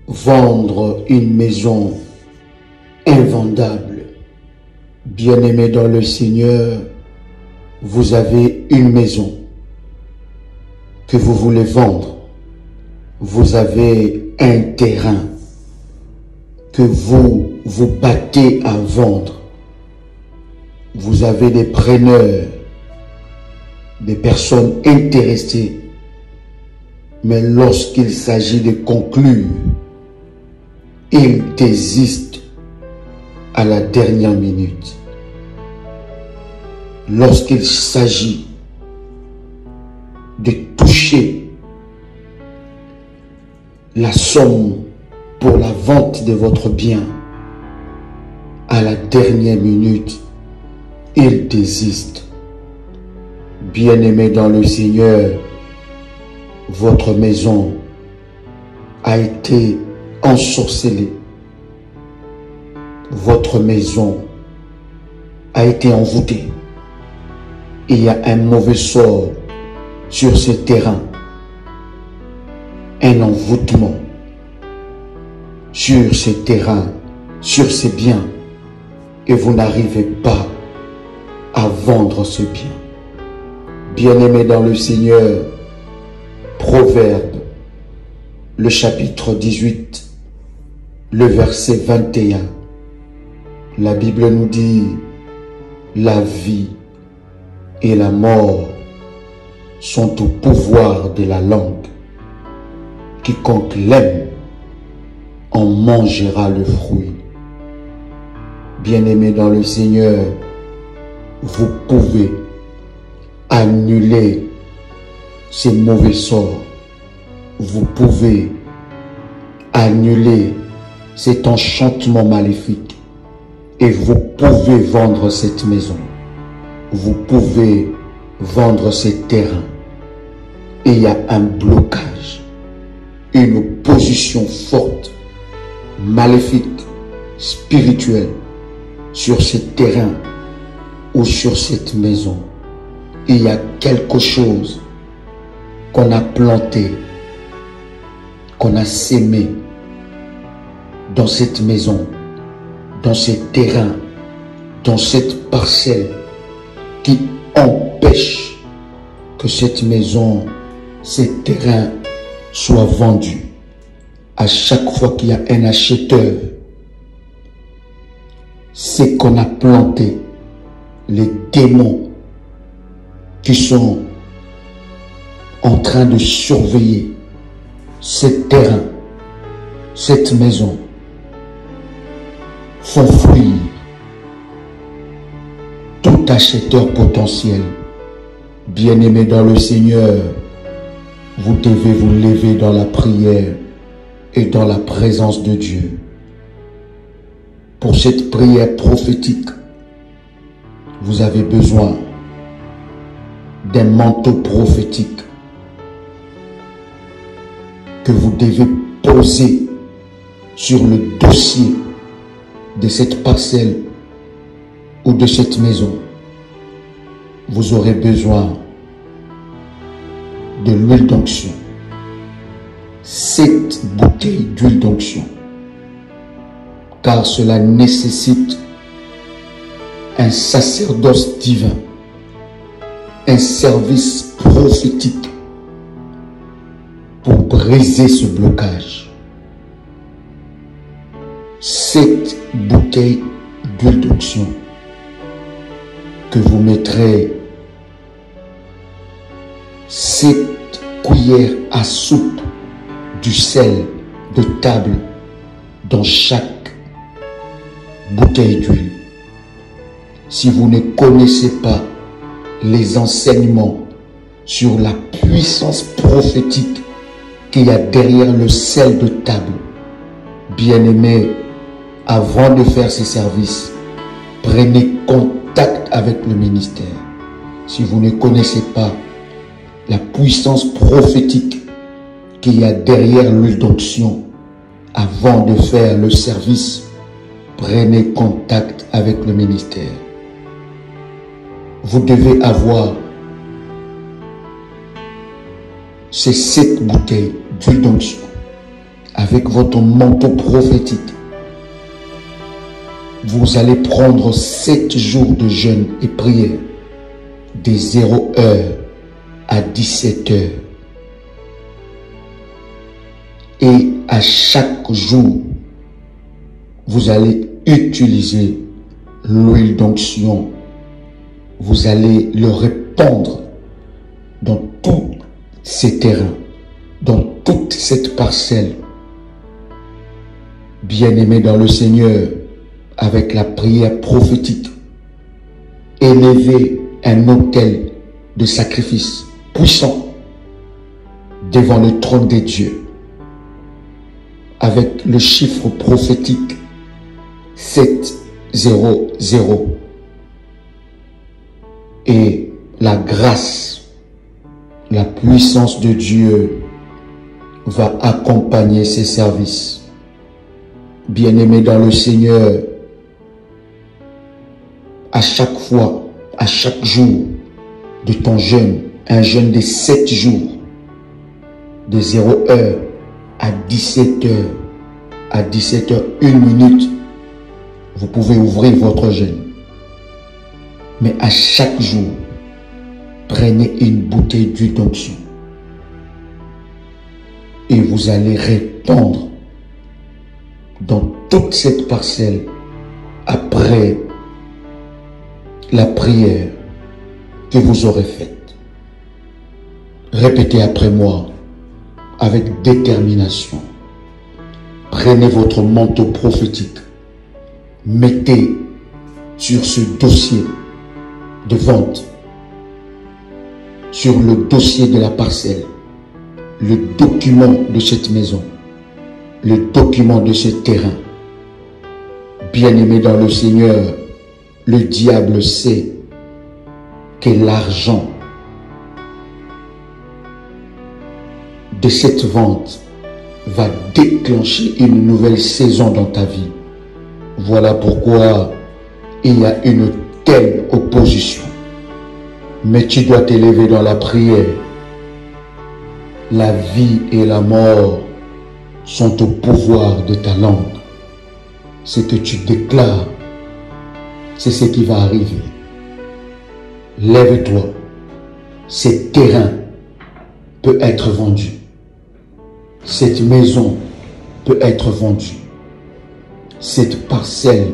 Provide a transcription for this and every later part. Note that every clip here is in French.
vendre une maison invendable. Bien-aimé dans le Seigneur, vous avez une maison que vous voulez vendre. Vous avez un terrain que vous vous battez à vendre. Vous avez des preneurs, des personnes intéressées. Mais lorsqu'il s'agit de conclure, ils désistent à la dernière minute. Lorsqu'il s'agit de toucher la somme pour la vente de votre bien, à la dernière minute, ils désistent. Bien-aimé dans le Seigneur, votre maison a été ensorcelée. Votre maison a été envoûtée. Il y a un mauvais sort sur ce terrain, un envoûtement sur ce terrain, sur ces biens, et vous n'arrivez pas à vendre ce bien. Bien-aimé dans le Seigneur, Proverbe, le chapitre 18, le verset 21, la Bible nous dit: la vie et la mort sont au pouvoir de la langue. Quiconque l'aime en mangera le fruit. Bien-aimé dans le Seigneur, vous pouvez annuler ces mauvais sorts. Vous pouvez annuler cet enchantement maléfique et vous pouvez vendre cette maison. Vous pouvez vendre ces terrains. Et il y a un blocage, une opposition forte, maléfique, spirituelle sur ces terrains ou sur cette maison. Il y a quelque chose qu'on a planté, qu'on a sémé dans cette maison, dans ces terrains, dans cette parcelle qui empêche que cette maison, ces terrains soient vendus. À chaque fois qu'il y a un acheteur, c'est qu'on a planté les démons qui sont en train de surveiller ce terrain, cette maison, font fuir tout acheteur potentiel. Bien-aimé dans le Seigneur, vous devez vous lever dans la prière et dans la présence de Dieu. Pour cette prière prophétique, vous avez besoin d'un manteau prophétique que vous devez poser sur le dossier de cette parcelle ou de cette maison. Vous aurez besoin de l'huile d'onction. 7 bouteilles d'huile d'onction. Car cela nécessite un sacerdoce divin, un service prophétique pour briser ce blocage. 7 bouteilles d'huile d'onction que vous mettrez 7 cuillères à soupe du sel de table dans chaque bouteille d'huile. Si vous ne connaissez pas les enseignements sur la puissance prophétique qu'il y a derrière le sel de table, bien-aimé, avant de faire ces services, prenez contact avec le ministère. Si vous ne connaissez pas la puissance prophétique qu'il y a derrière l'huile d'onction, avant de faire le service, prenez contact avec le ministère. Vous devez avoir ces 7 bouteilles d'huile d'onction avec votre manteau prophétique, vous allez prendre 7 jours de jeûne et prière, de 0 heure à 17 heures. Et à chaque jour, vous allez utiliser l'huile d'onction. Vous allez le répandre dans tous ces terrains, dans toute cette parcelle. Bien-aimés dans le Seigneur, avec la prière prophétique, élevez un autel de sacrifice puissant devant le trône des dieux, avec le chiffre prophétique 700. Et la grâce, la puissance de Dieu va accompagner ces services. Bien-aimés dans le Seigneur, à chaque fois, à chaque jour de ton jeûne, un jeûne de 7 jours, de 0 heure à 17 heures, à 17 heures 1 minute, vous pouvez ouvrir votre jeûne. Mais à chaque jour, prenez une bouteille d'huile d'onction et vous allez répandre dans toute cette parcelle après la prière que vous aurez faite. Répétez après moi avec détermination. Prenez votre manteau prophétique, mettez sur ce dossier de vente, sur le dossier de la parcelle, le document de cette maison, le document de ce terrain. Bien-aimé dans le Seigneur, le diable sait que l'argent de cette vente va déclencher une nouvelle saison dans ta vie. Voilà pourquoi il y a une telle opposition. Mais tu dois t'élever dans la prière. La vie et la mort sont au pouvoir de ta langue. Ce que tu déclares, c'est ce qui va arriver. Lève-toi. Ce terrain peut être vendu. Cette maison peut être vendue. Cette parcelle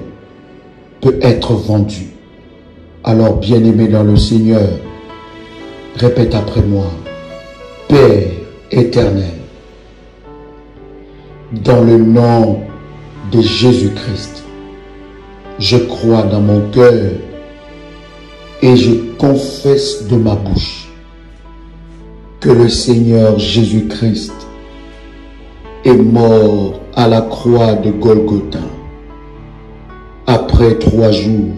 peut être vendue. Alors, bien-aimé dans le Seigneur, répète après moi. Père éternel, dans le nom de Jésus-Christ, je crois dans mon cœur et je confesse de ma bouche que le Seigneur Jésus-Christ est mort à la croix de Golgotha. Après 3 jours,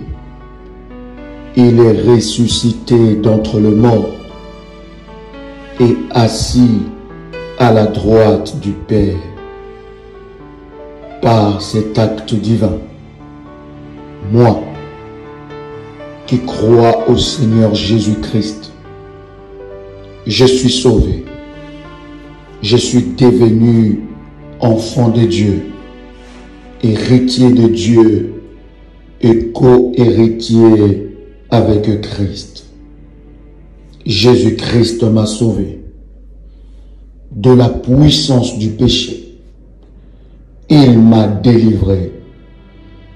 il est ressuscité d'entre les morts et assis à la droite du Père. Par cet acte divin, moi qui crois au Seigneur Jésus-Christ, je suis sauvé. Je suis devenu enfant de Dieu, héritier de Dieu et co-héritier avec Christ. Jésus-Christ m'a sauvé de la puissance du péché. Il m'a délivré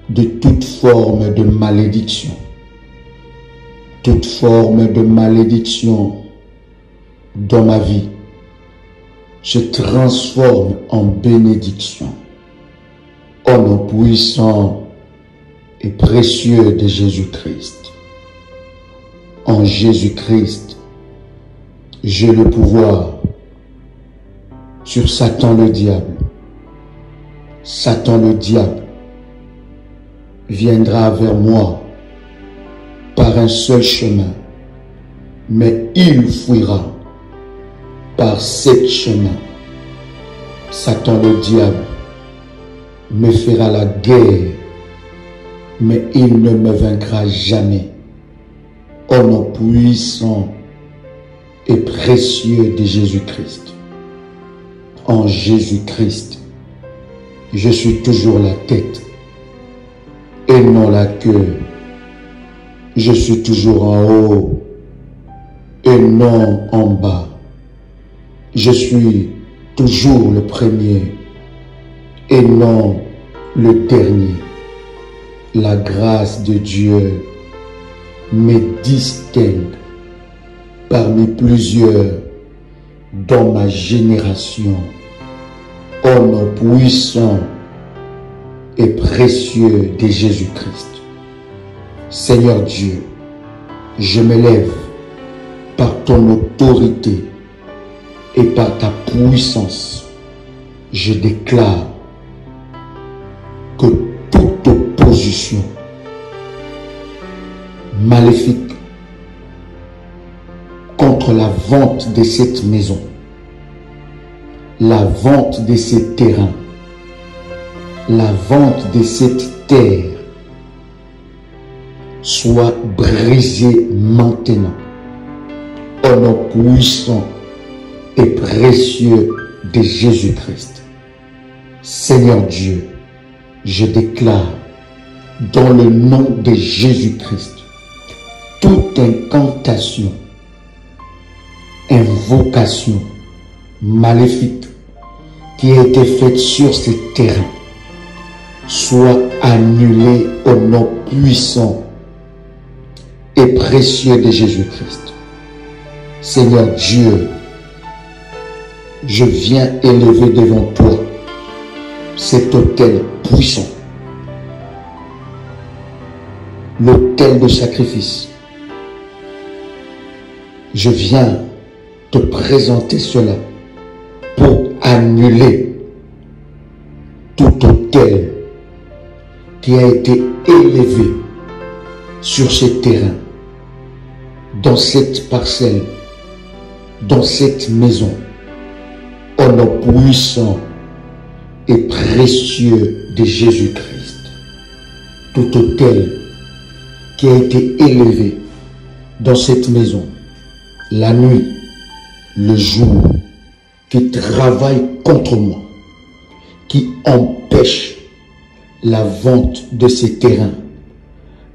de toute forme de malédiction. Toute forme de malédiction dans ma vie se transforme en bénédiction. Au nom puissant et précieux de Jésus-Christ. En Jésus-Christ, j'ai le pouvoir sur Satan le diable. Satan le diable viendra vers moi par un seul chemin, mais il fuira par 7 chemins. Satan le diable me fera la guerre, mais il ne me vaincra jamais. Au nom puissant et précieux de Jésus-Christ. En Jésus-Christ, Je suis toujours la tête et non la queue. Je suis toujours en haut et non en bas. Je suis toujours le premier et non le dernier. La grâce de Dieu me distingue parmi plusieurs dans ma génération. Au nom puissant et précieux de Jésus-Christ. Seigneur Dieu, je m'élève par ton autorité et par ta puissance. Je déclare que toute opposition maléfique contre la vente de cette maison, la vente de ces terrains, la vente de cette terre soit brisée maintenant au nom puissant et précieux de Jésus-Christ. Seigneur Dieu, je déclare dans le nom de Jésus-Christ toute incantation, invocation maléfique qui a été faite sur ces terrains soit annulée au nom puissant et précieux de Jésus-Christ. Seigneur Dieu, je viens élever devant toi cet autel puissant, l'autel de sacrifice. Je viens te présenter cela pour annuler tout autel qui a été élevé sur ces terrains, dans cette parcelle, dans cette maison, au nom puissant et précieux de Jésus-Christ. Tout autel qui a été élevé dans cette maison, la nuit, le jour, qui travaille contre moi, qui empêche la vente de ces terrains,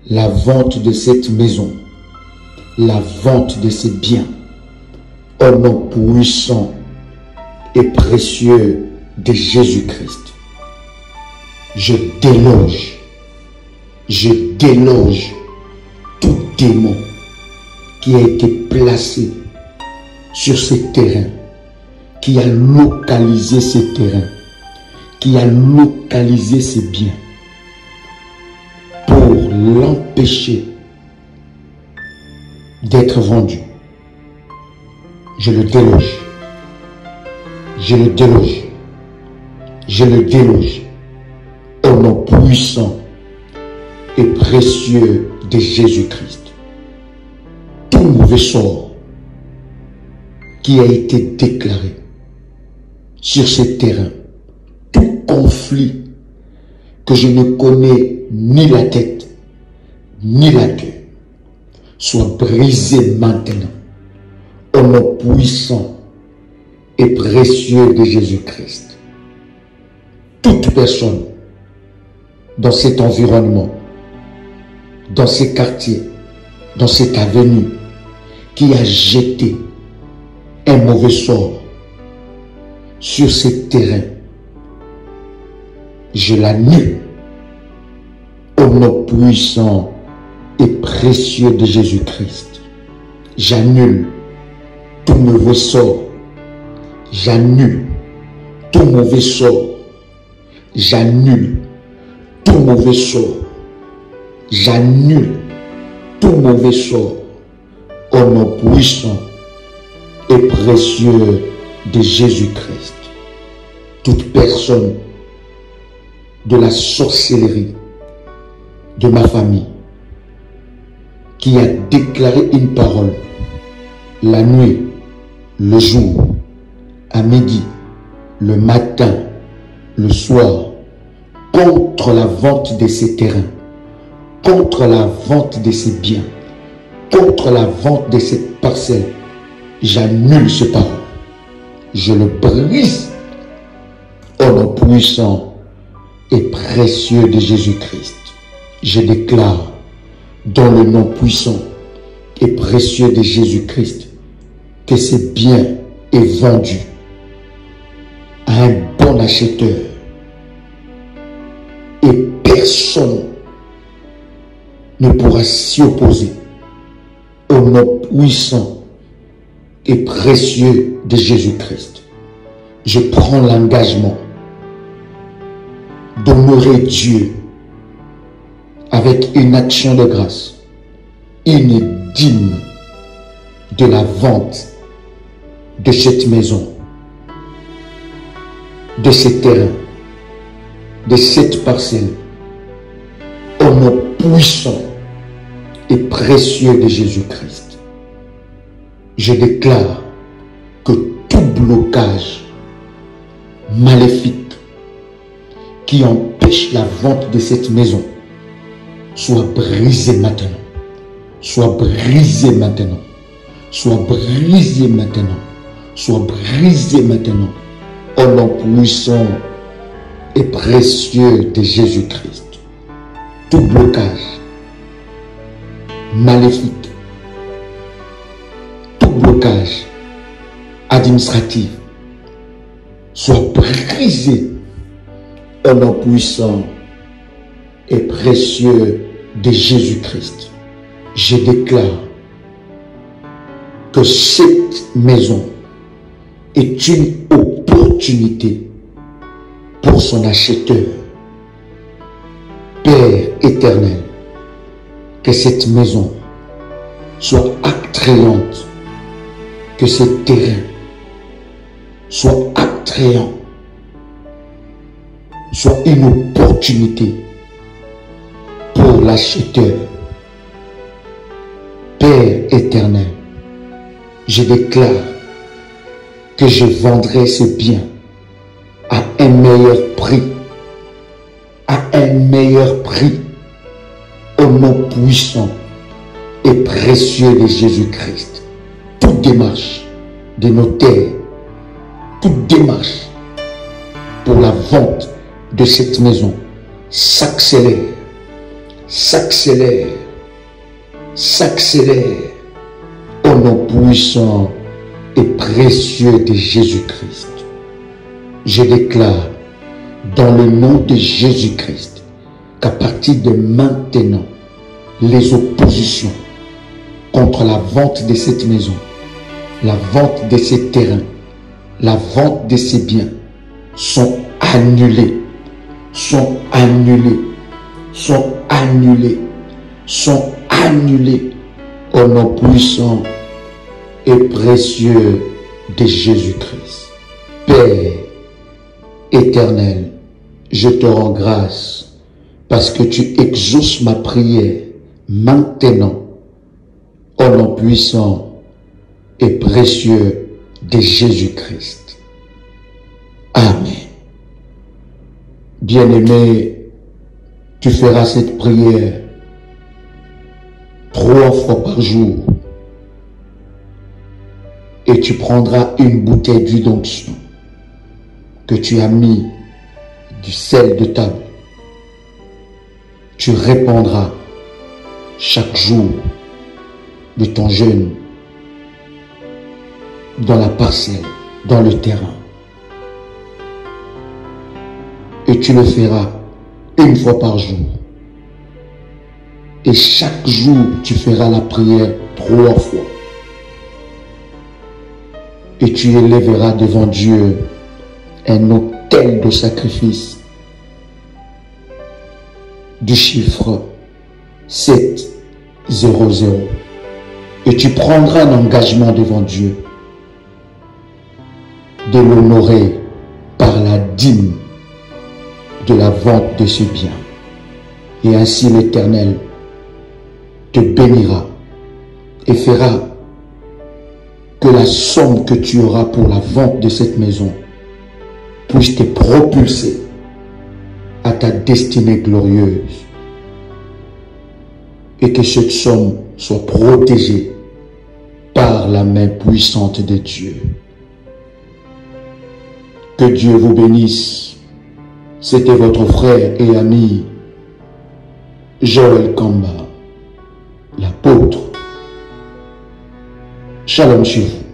la vente de cette maison, la vente de ces biens, au nom puissant et précieux de Jésus-Christ. Je déloge tout démon qui a été placé sur ces terrains, qui a localisé ces terrains, qui a localisé ces biens pour l'empêcher d'être vendu. Je le déloge. Je le déloge. Je le déloge au nom puissant et précieux de Jésus-Christ. Tout mauvais sort qui a été déclaré sur ces terrains, tout conflit que je ne connais ni la tête ni la queue, soit brisé maintenant au nom puissant et précieux de Jésus-Christ. Toute personne dans cet environnement, dans ces quartiers, dans cette avenue, qui a jeté un mauvais sort sur ces terrains, je l'annule au nom puissant et précieux de Jésus-Christ. J'annule tout mauvais sort. J'annule tout mauvais sort. J'annule tout mauvais sort. J'annule tout mauvais sort au nom puissant et précieux de Jésus-Christ. Toute personne de la sorcellerie de ma famille qui a déclaré une parole la nuit, le jour, à midi, le matin, le soir, contre la vente de ces terrains, contre la vente de ces biens, contre la vente de cette parcelle, j'annule ce parole. Je le brise au nom puissant et précieux de Jésus-Christ, je déclare dans le nom puissant et précieux de Jésus-Christ que ce bien est vendu à un bon acheteur et personne ne pourra s'y opposer au nom puissant et précieux de Jésus-Christ. Je prends l'engagement d'honorer Dieu avec une action de grâce, une dîme de la vente de cette maison, de ce terrain, de cette parcelle, au nom puissant et précieux de Jésus-Christ. Je déclare que tout blocage maléfique qui empêche la vente de cette maison soit brisé maintenant, soit brisé maintenant, soit brisé maintenant, soit brisé maintenant, au nom puissant et précieux de Jésus-Christ. Tout blocage maléfique, tout blocage administratif soit brisé au nom puissant et précieux de Jésus-Christ. Je déclare que cette maison est une opportunité pour son acheteur. Père éternel, que cette maison soit attrayante, que ce terrain soit attrayant, soit une opportunité pour l'acheteur. Père éternel, je déclare que je vendrai ce bien à un meilleur prix, à un meilleur prix, au nom puissant et précieux de Jésus-Christ. Toute démarche de notaire, toute démarche pour la vente de cette maison s'accélère, s'accélère, s'accélère au nom puissant et précieux de Jésus-Christ. Je déclare dans le nom de Jésus-Christ qu'à partir de maintenant, les oppositions contre la vente de cette maison, la vente de ces terrains, la vente de ces biens sont annulées, sont annulées, sont annulées, sont annulées au nom puissant et précieux de Jésus-Christ. Père éternel, je te rends grâce parce que tu exauces ma prière maintenant au nom puissant et précieux de Jésus-Christ. Amen. Bien-aimé, tu feras cette prière 3 fois par jour et tu prendras une bouteille d'huile d'onction que tu as mis du sel de table. Tu répandras chaque jour de ton jeûne dans la parcelle, dans le terrain. Et tu le feras une fois par jour. Et chaque jour, tu feras la prière 3 fois. Et tu élèveras devant Dieu un autel de sacrifice du chiffre 700. Et tu prendras un engagement devant Dieu de l'honorer par la dîme de la vente de ce bien. Et ainsi l'Éternel te bénira et fera que la somme que tu auras pour la vente de cette maison puisse te propulser à ta destinée glorieuse et que cette somme soit protégée par la main puissante de Dieu. Que Dieu vous bénisse C'était votre frère et ami Joël Kamba, l'apôtre. Shalom chez vous.